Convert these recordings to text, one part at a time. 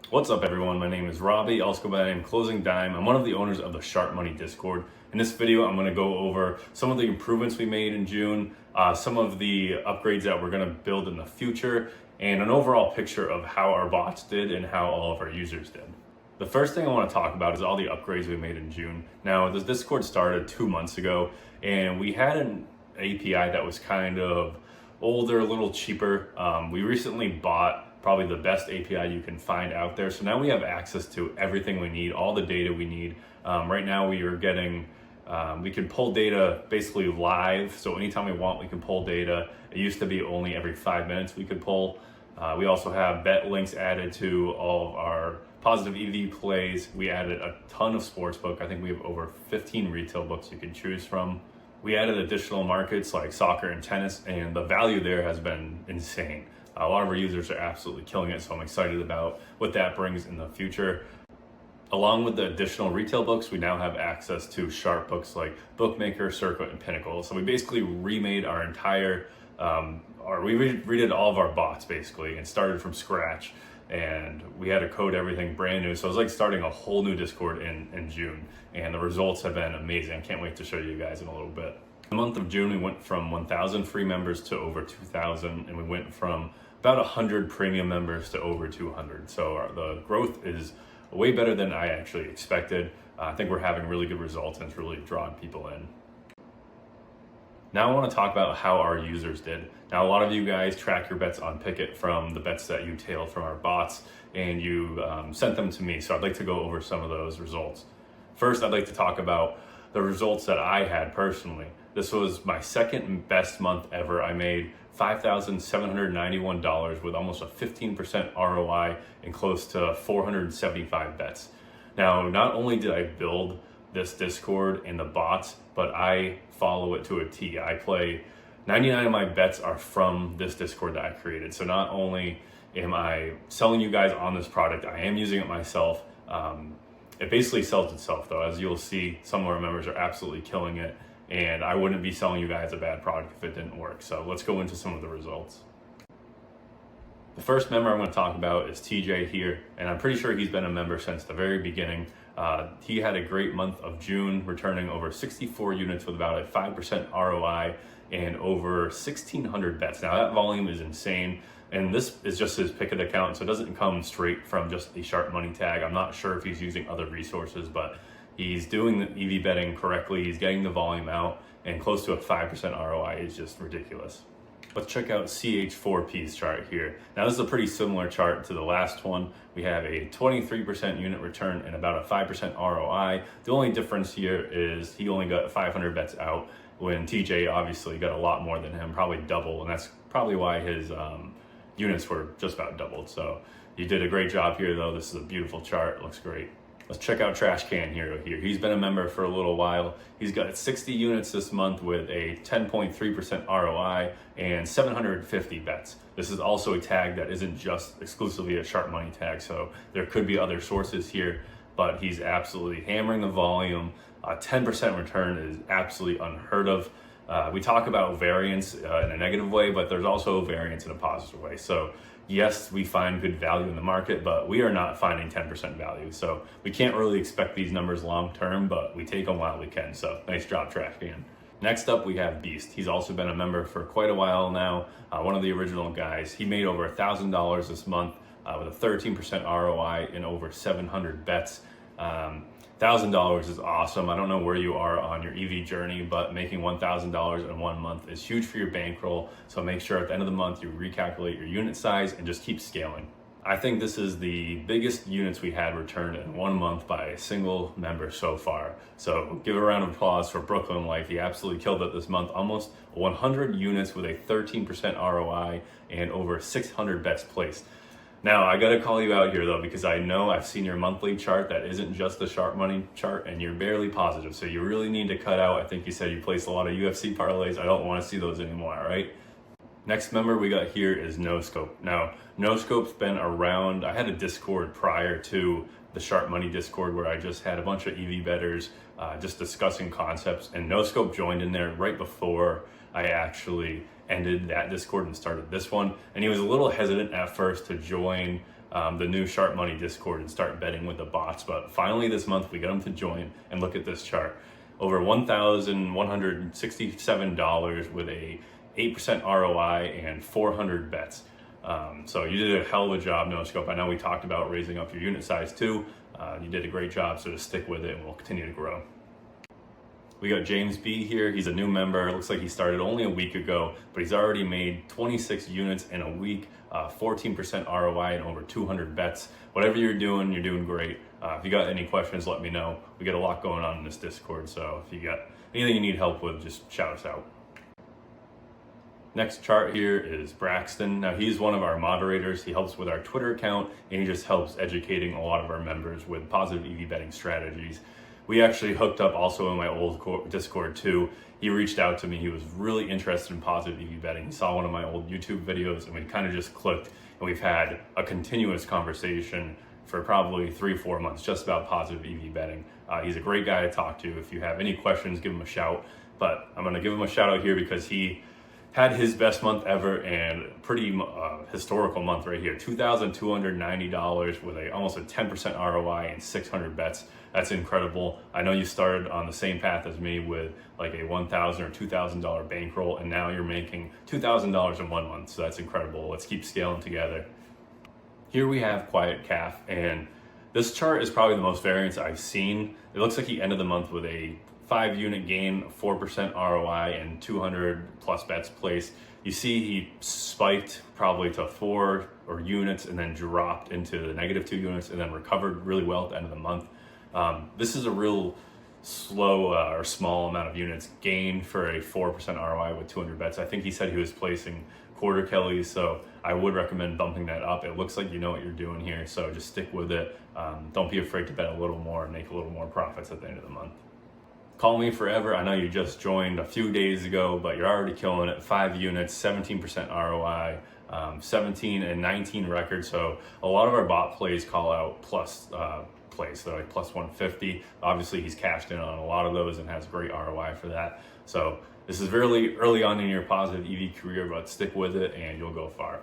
What's up everyone, my name is Robbie, also go by the name Closing Dime. I'm one of the owners of the SharpMoney Discord. In this video, I'm going to go over some of the improvements we made in June, some of the upgrades that we're going to build in the future, and an overall picture of how our bots did and how all of our users did. The first thing I want to talk about is all the upgrades we made in June. Now, this Discord started 2 months ago, and we had an API that was kind of older, a little cheaper. We recently bought probably the best API you can find out there. So now we have access to everything we need, all the data we need. Right now we are getting, we can pull data basically live. So anytime we want, we can pull data. It used to be only every 5 minutes we could pull. We also have bet links added to all of our positive EV plays. We added a ton of sportsbook. I think we have over 15 retail books you can choose from. We added additional markets like soccer and tennis, and the value there has been insane. A lot of our users are absolutely killing it, so I'm excited about what that brings in the future. Along with the additional retail books, we now have access to sharp books like Bookmaker, Circuit, and Pinnacle. So we basically remade our entire, we redid all of our bots basically and started from scratch. And we had to code everything brand new. So it was like starting a whole new Discord in June. And the results have been amazing. I can't wait to show you guys in a little bit. The month of June, we went from 1,000 free members to over 2,000, and we went from about 100 premium members to over 200. So the growth is way better than I actually expected. I think we're having really good results, and it's really drawing people in. Now I want to talk about how our users did. Now a lot of you guys track your bets on Picket from the bets that you tailed from our bots, and you sent them to me. So I'd like to go over some of those results. First, I'd like to talk about the results that I had personally. This was my second best month ever. I made $5,791 with almost a 15% ROI and close to 475 bets. Now, not only did I build this Discord and the bots, but I follow it to a T. I play 99 of my bets are from this Discord that I created. So not only am I selling you guys on this product, I am using it myself. It basically sells itself though. As you'll see, some of our members are absolutely killing it, and I wouldn't be selling you guys a bad product if it didn't work. So let's go into some of the results. The first member I'm going to talk about is TJ here, and I'm pretty sure he's been a member since the very beginning. He had a great month of June, returning over 64 units with about a 5% ROI and over 1,600 bets. Now that volume is insane, and this is just his Picket account, so it doesn't come straight from just the SharpMoney tag. I'm not sure if he's using other resources, but he's doing the EV betting correctly. He's getting the volume out, and close to a 5% ROI is just ridiculous. Let's check out CH4P's chart here. Now this is a pretty similar chart to the last one. We have a 23% unit return and about a 5% ROI. The only difference here is he only got 500 bets out when TJ obviously got a lot more than him, probably double, and that's probably why his units were just about doubled. So you did a great job here though. This is a beautiful chart, it looks great. Let's check out Trashcan Hero here. He's been a member for a little while. He's got 60 units this month with a 10.3% ROI and 750 bets. This is also a tag that isn't just exclusively a SharpMoney tag, so there could be other sources here, but he's absolutely hammering the volume. 10% return is absolutely unheard of. We talk about variance in a negative way, but there's also variance in a positive way. So yes, we find good value in the market, but we are not finding 10% value. So we can't really expect these numbers long term, but we take them while we can. So nice job, Trashcan. Next up, we have Beast. He's also been a member for quite a while now. One of the original guys. He made over $1,000 this month with a 13% ROI and over 700 bets. $1,000 is awesome. I don't know where you are on your EV journey, but making $1,000 in 1 month is huge for your bankroll. So make sure at the end of the month you recalculate your unit size and just keep scaling. I think this is the biggest units we had returned in 1 month by a single member so far. So give a round of applause for Brooklyn Life. He absolutely killed it this month. Almost 100 units with a 13% ROI and over 600 bets placed. Now, I gotta call you out here though, because I know I've seen your monthly chart that isn't just the SharpMoney chart, and you're barely positive. So you really need to cut out. I think you said you placed a lot of UFC parlays. I don't wanna see those anymore, all right? Next member we got here is Noscope. Now, Noscope's been around. I had a Discord prior to the SharpMoney Discord where I just had a bunch of EV bettors just discussing concepts, and Noscope joined in there right before I actually ended that Discord and started this one. And he was a little hesitant at first to join the new SharpMoney Discord and start betting with the bots. But finally this month we got him to join, and look at this chart. Over $1,167 with a 8% ROI and 400 bets. So you did a hell of a job, Noscope. I know we talked about raising up your unit size too. You did a great job, so just stick with it and we'll continue to grow. We got James B here. He's a new member. It looks like he started only a week ago, but he's already made 26 units in a week, 14% ROI and over 200 bets. Whatever you're doing great. If you got any questions, let me know. We got a lot going on in this Discord, so if you got anything you need help with, just shout us out. Next chart here is Braxton. Now he's one of our moderators. He helps with our Twitter account, and he just helps educating a lot of our members with positive EV betting strategies. We actually hooked up also in my old Discord too. He reached out to me. He was really interested in positive EV betting. He saw one of my old YouTube videos and we kind of just clicked, and we've had a continuous conversation for probably 3-4 months just about positive EV betting. He's a great guy to talk to. If you have any questions, give him a shout. But I'm gonna give him a shout out here because he had his best month ever and pretty historical month right here. $2,290 with almost a 10% ROI and 600 bets. That's incredible. I know you started on the same path as me with like a $1,000 or $2,000 bankroll, and now you're making $2,000 in 1 month. So that's incredible. Let's keep scaling together. Here we have Quiet Calf, and this chart is probably the most variance I've seen. It looks like he ended the month with a 5-unit gain, 4% ROI, and 200 plus bets placed. You see he spiked probably to 4 units and then dropped into the -2 units and then recovered really well at the end of the month. This is a real slow or small amount of units gained for a 4% ROI with 200 bets. I think he said he was placing quarter Kellys, so I would recommend bumping that up. It looks like you know what you're doing here, so just stick with it. Don't be afraid to bet a little more and make a little more profits at the end of the month. Call me forever. I know you just joined a few days ago, but you're already killing it. 5 units, 17% ROI, 17 and 19 records. So a lot of our bot plays call out plus plays, so like plus 150. Obviously he's cashed in on a lot of those and has great ROI for that. So this is really early on in your positive EV career, but stick with it and you'll go far.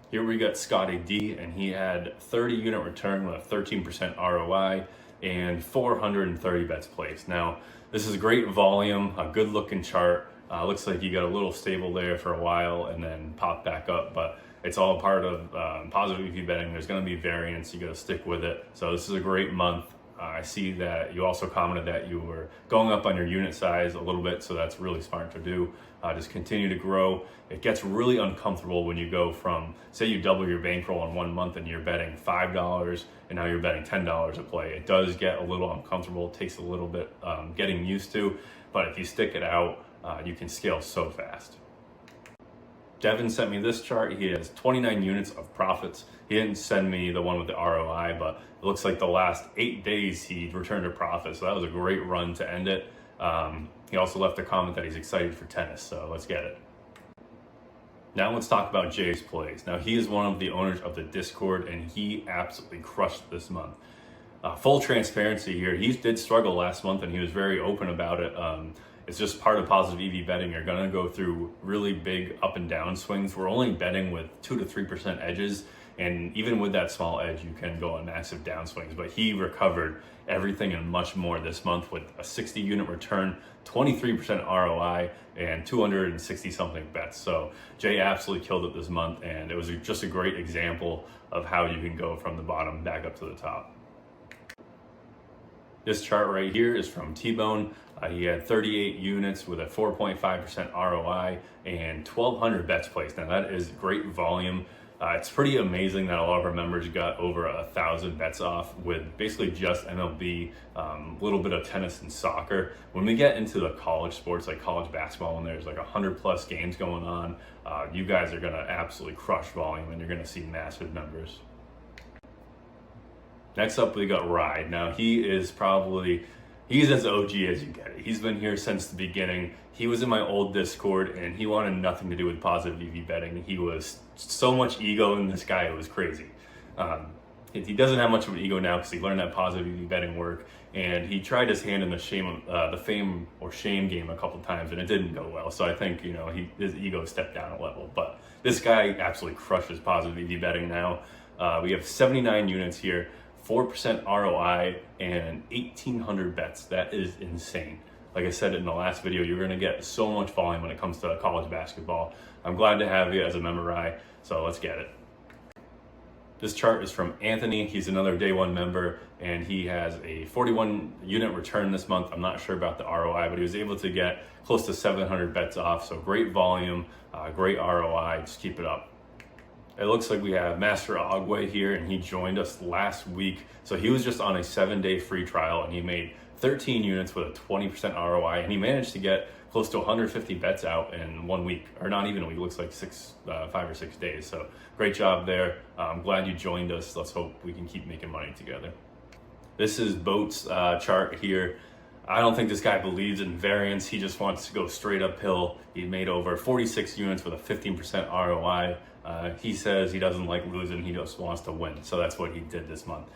Here we got Scotty D, and he had 30 unit return with a 13% ROI and 430 bets placed. Now, this is great volume, a good looking chart. Looks like you got a little stable there for a while and then pop back up, but it's all part of positive EV betting. There's gonna be variance, you gotta stick with it. So this is a great month. I see that you also commented that you were going up on your unit size a little bit, so that's really smart to do. Just continue to grow. It gets really uncomfortable when you go from, say you double your bankroll in 1 month and you're betting $5 and now you're betting $10 a play. It does get a little uncomfortable. It takes a little bit getting used to, but if you stick it out, you can scale so fast. Devin sent me this chart. He has 29 units of profits. He didn't send me the one with the ROI, but it looks like the last 8 days he returned a profit. So that was a great run to end it. He also left a comment that he's excited for tennis, so let's get it. Now let's talk about Jay's plays. Now he is one of the owners of the Discord, and he absolutely crushed this month. Full transparency here, he did struggle last month and he was very open about it. It's just part of positive EV betting. You're gonna go through really big up and down swings. We're only betting with 2 to 3% edges, and even with that small edge, you can go on massive downswings. But he recovered everything and much more this month with a 60 unit return, 23% ROI, and 260 something bets. So Jay absolutely killed it this month, and it was just a great example of how you can go from the bottom back up to the top. This chart right here is from TBone. He had 38 units with a 4.5% ROI and 1,200 bets placed. Now that is great volume. It's pretty amazing that a lot of our members got over 1,000 bets off with basically just MLB, a little bit of tennis and soccer. When we get into the college sports, like college basketball, and there's like 100 plus games going on, you guys are gonna absolutely crush volume and you're gonna see massive numbers. Next up, we got Ride. Now he's as OG as you get it. He's been here since the beginning. He was in my old Discord and he wanted nothing to do with positive EV betting. He was so much ego in this guy, it was crazy. He doesn't have much of an ego now because he learned that positive EV betting work, and he tried his hand in the fame or shame game a couple times and it didn't go well. So I think, his ego stepped down a level, but this guy absolutely crushes positive EV betting now. We have 79 units here, 4% ROI, and 1,800 bets. That is insane. Like I said in the last video, you're going to get so much volume when it comes to college basketball. I'm glad to have you as a member, so let's get it. This chart is from Anthony. He's another day one member, and he has a 41 unit return this month. I'm not sure about the ROI, but he was able to get close to 700 bets off. So great volume, great ROI. Just keep it up. It looks like we have Master Augu here, and he joined us last week. So he was just on a 7-day free trial, and he made 13 units with a 20% ROI, and he managed to get close to 150 bets out in 1 week, or not even a week, looks like 5 or 6 days. So great job there. I'm glad you joined us. Let's hope we can keep making money together. This is Boat's chart here. I don't think this guy believes in variance. He just wants to go straight uphill. He made over 46 units with a 15% ROI. He says he doesn't like losing, he just wants to win. So that's what he did this month.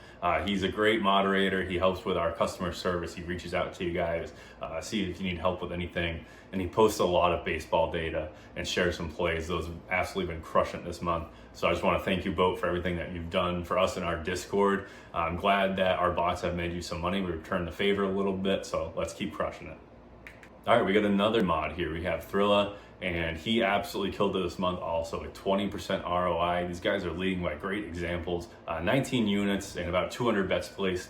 He's a great moderator. He helps with our customer service. He reaches out to you guys, see if you need help with anything. And he posts a lot of baseball data and shares some plays. Those have absolutely been crushing it this month. So I just want to thank you, Boat, for everything that you've done for us in our Discord. I'm glad that our bots have made you some money. We returned the favor a little bit, so let's keep crushing it. All right, we got another mod here. We have Thrilla, and he absolutely killed it this month also, a 20% ROI. These guys are leading by great examples. 19 units and about 200 bets placed.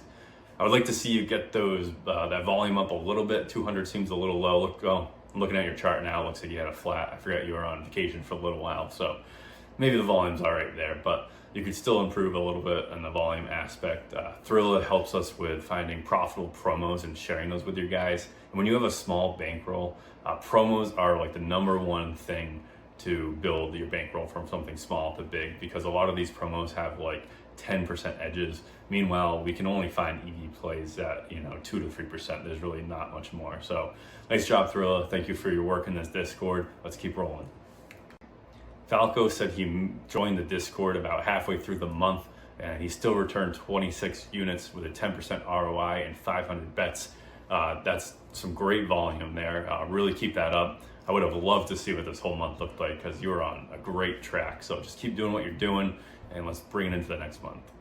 I would like to see you get those that volume up a little bit. 200 seems a little low. Look, I'm looking at your chart now. It looks like you had a flat. I forgot you were on vacation for a little while, so maybe the volume's all right there, but you could still improve a little bit in the volume aspect. Thrilla helps us with finding profitable promos and sharing those with your guys. And when you have a small bankroll, promos are like the #1 thing to build your bankroll from something small to big, because a lot of these promos have like 10% edges. Meanwhile, we can only find EV plays at 2 to 3%. There's really not much more. So nice job, Thrilla. Thank you for your work in this Discord. Let's keep rolling. Falco said he joined the Discord about halfway through the month, and he still returned 26 units with a 10% ROI and 500 bets. That's some great volume there. Really keep that up. I would have loved to see what this whole month looked like, because you were on a great track. So just keep doing what you're doing, and let's bring it into the next month.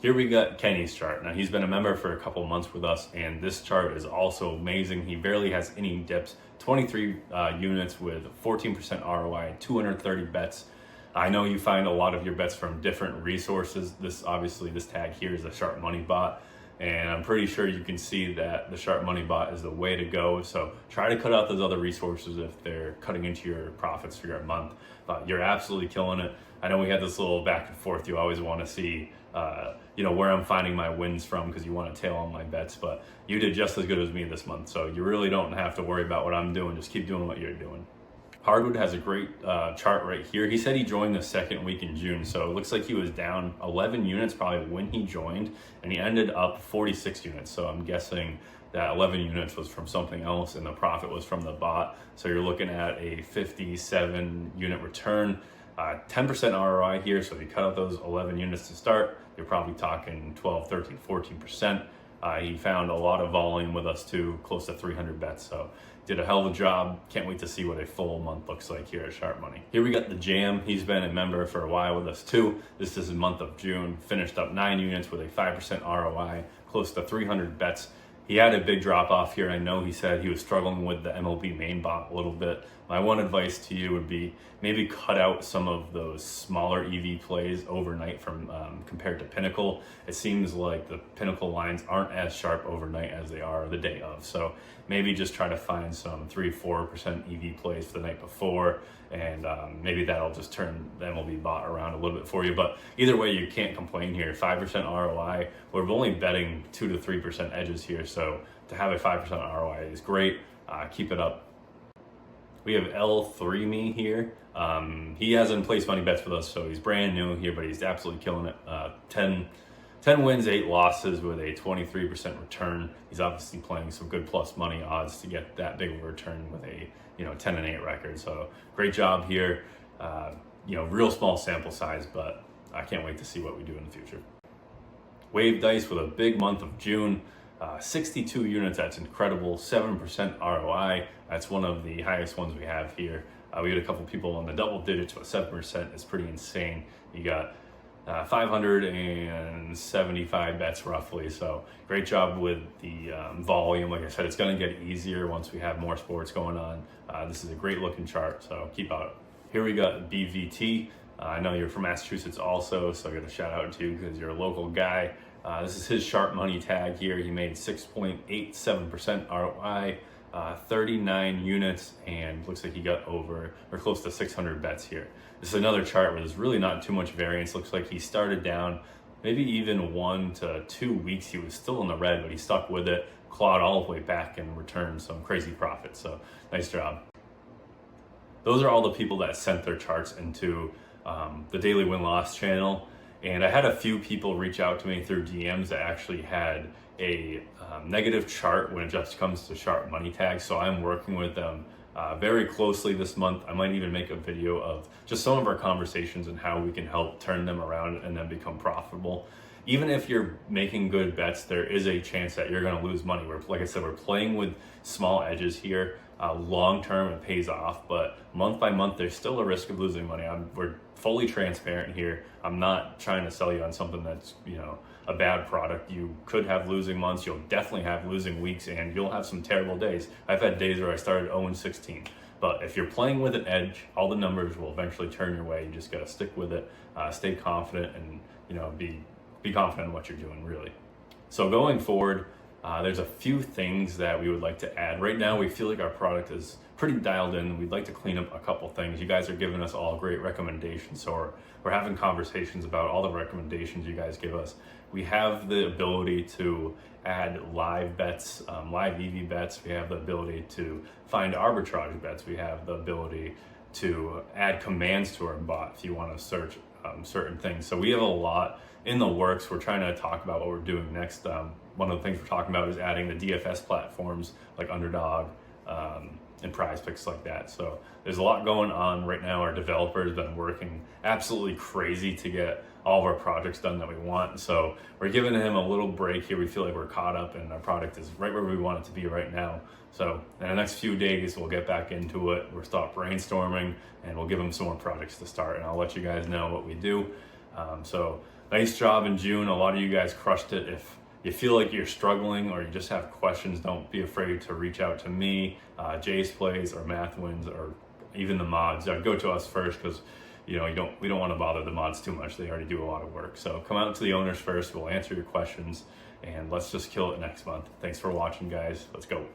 Here we got Kenny's chart. Now, he's been a member for a couple months with us, and this chart is also amazing. He barely has any dips. 23 units with 14% ROI, 230 bets. I know you find a lot of your bets from different resources. This tag here is a SharpMoney bot, and I'm pretty sure you can see that the SharpMoney bot is the way to go. So try to cut out those other resources if they're cutting into your profits for your month. You're absolutely killing it. I know we had this little back and forth. You always want to see where I'm finding my wins from, because you want to tail on my bets, but you did just as good as me this month. So you really don't have to worry about what I'm doing. Just keep doing what you're doing. Hardwood has a great chart right here. He said he joined the second week in June, so it looks like he was down 11 units probably when he joined, and he ended up 46 units. So I'm guessing that 11 units was from something else, and the profit was from the bot. So you're looking at a 57 unit return, 10% ROI here. So if you cut out those 11 units to start, you're probably talking 12, 13, 14%. He found a lot of volume with us too, close to 300 bets. So did a hell of a job. Can't wait to see what a full month looks like here at SharpMoney. Here we got the Jam. He's been a member for a while with us too. This is the month of June. Finished up 9 units with a 5% ROI, close to 300 bets. He had a big drop off here. I know he said he was struggling with the MLB main bot a little bit. My one advice to you would be maybe cut out some of those smaller EV plays overnight from compared to Pinnacle. It seems like the Pinnacle lines aren't as sharp overnight as they are the day of. So maybe just try to find some 3-4% EV plays the night before, and maybe that'll just turn the MLB bot around a little bit for you. But either way, you can't complain here. 5% ROI. We're only betting 2 to 3% edges here, so to have a 5% ROI is great. Keep it up. We have L3Me here. He hasn't placed money bets with us, so he's brand new here, but he's absolutely killing it. 10 wins, 8 losses with a 23% return. He's obviously playing some good plus money odds to get that big of a return with a 10-8 record. So great job here. Real small sample size, but I can't wait to see what we do in the future. Wave Dice with a big month of June. 62 units, that's incredible. 7% ROI, that's one of the highest ones we have here. We had a couple people on the double digits, but 7% is pretty insane. You got 575 bets roughly. So great job with the volume. Like I said, it's going to get easier once we have more sports going on. This is a great looking chart, so keep out. Here we got BVT. I know you're from Massachusetts also, so I got a shout out to you because you're a local guy. This is his sharp money tag here. He made 6.87% ROI, 39 units, and looks like he got over or close to 600 bets here. This is another chart where there's really not too much variance. Looks like he started down, maybe even 1 to 2 weeks. He was still in the red, but he stuck with it, clawed all the way back, and returned some crazy profits. So nice job. Those are all the people that sent their charts into the Daily Win-Loss channel. And I had a few people reach out to me through DMs that actually had a negative chart when it just comes to sharp money tags. So I'm working with them very closely this month. I might even make a video of just some of our conversations and how we can help turn them around and then become profitable. Even if you're making good bets, there is a chance that you're going to lose money. Like I said, we're playing with small edges here. Long term, it pays off, but month by month, there's still a risk of losing money. We're fully transparent here. I'm not trying to sell you on something that's, a bad product. You could have losing months. You'll definitely have losing weeks, and you'll have some terrible days. I've had days where I started 0-16. But if you're playing with an edge, all the numbers will eventually turn your way. You just got to stick with it, stay confident, and be confident in what you're doing, really. So going forward, there's a few things that we would like to add. Right now, we feel like our product is pretty dialed in. We'd like to clean up a couple things. You guys are giving us all great recommendations, so we're having conversations about all the recommendations you guys give us. We have the ability to add live bets, live EV bets. We have the ability to find arbitrage bets. We have the ability to add commands to our bot if you want to search certain things. So we have a lot in the works. We're trying to talk about what we're doing next. One of the things we're talking about is adding the DFS platforms like Underdog and Prize Picks like that. So there's a lot going on right now. Our developer has been working absolutely crazy to get all of our projects done that we want. So we're giving him a little break here. We feel like we're caught up and our product is right where we want it to be right now. So in the next few days, we'll get back into it. We'll start brainstorming and we'll give him some more projects to start, and I'll let you guys know what we do. So nice job in June. A lot of you guys crushed it. If you feel like you're struggling or you just have questions, don't be afraid to reach out to me, Jay's Plays or Math Wins, or even the mods. Go to us first, because we don't want to bother the mods too much. They already do a lot of work. So come out to the owners first. We'll answer your questions, and let's just kill it next month. Thanks for watching, guys. Let's go.